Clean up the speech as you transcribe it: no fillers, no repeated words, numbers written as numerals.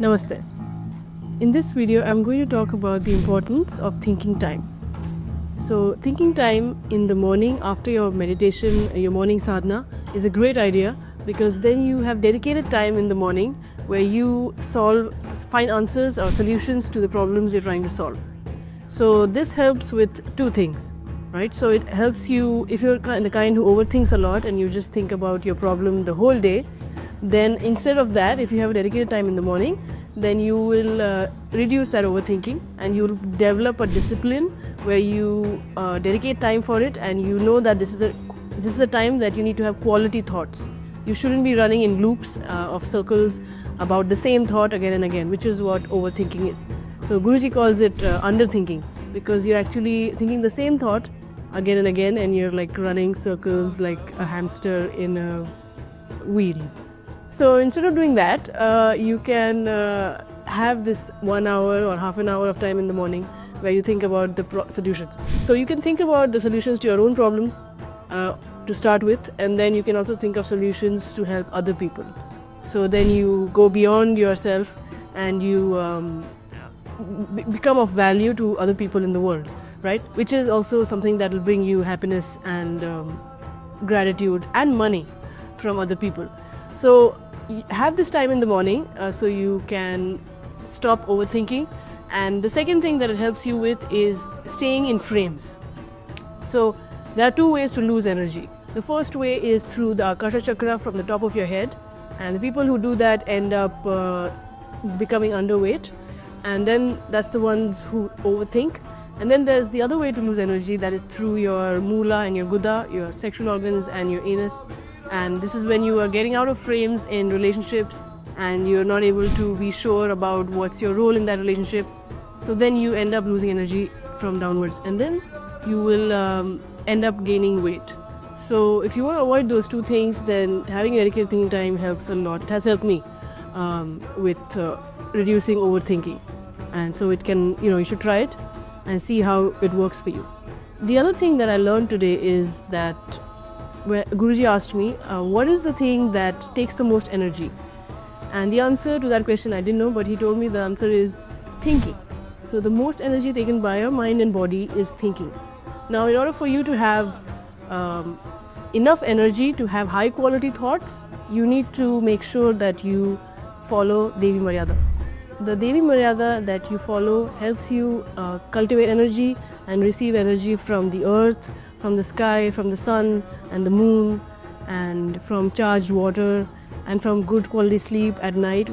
Namaste. In this video, I'm going to talk about the importance of thinking time. So, thinking time in the morning after your meditation, your morning sadhana, is a great idea because then you have dedicated time in the morning where you find answers or solutions to the problems you're trying to solve. So, this helps with two things, right? So, it helps you if you're the kind who overthinks a lot and you just think about your problem the whole day. Then instead of that, if you have a dedicated time in the morning, then you will reduce that overthinking and you'll develop a discipline where you dedicate time for it, and you know that this is a time that you need to have quality thoughts. You shouldn't be running in loops of circles about the same thought again and again, which is what overthinking is. So Guruji calls it underthinking, because you're actually thinking the same thought again and again and you're like running circles like a hamster in a wheel. So instead of doing that, you can have this 1 hour or half an hour of time in the morning where you think about the solutions. So you can think about the solutions to your own problems to start with, and then you can also think of solutions to help other people. So then you go beyond yourself and you become of value to other people in the world, right? Which is also something that will bring you happiness and gratitude and money from other people. So have this time in the morning so you can stop overthinking. And the second thing that it helps you with is staying in frames. So there are two ways to lose energy. The first way is through the Akasha Chakra from the top of your head, and the people who do that end up becoming underweight, and then that's the ones who overthink. And then there's the other way to lose energy, that is through your moola and your guda, your sexual organs and your anus. And this is when you are getting out of frames in relationships and you're not able to be sure about what's your role in that relationship. So then you end up losing energy from downwards, and then you will end up gaining weight. So if you want to avoid those two things, then having a dedicated thinking time helps a lot. It has helped me with reducing overthinking. And so it can, you should try it and see how it works for you. The other thing that I learned today is that where Guruji asked me, what is the thing that takes the most energy? And the answer to that question I didn't know, but he told me the answer is thinking. So the most energy taken by your mind and body is thinking. Now, in order for you to have enough energy to have high quality thoughts, you need to make sure that you follow Devi Maryada. The Devi Maryada that you follow helps you cultivate energy and receive energy from the earth, from the sky, from the sun and the moon, and from charged water, and from good quality sleep at night.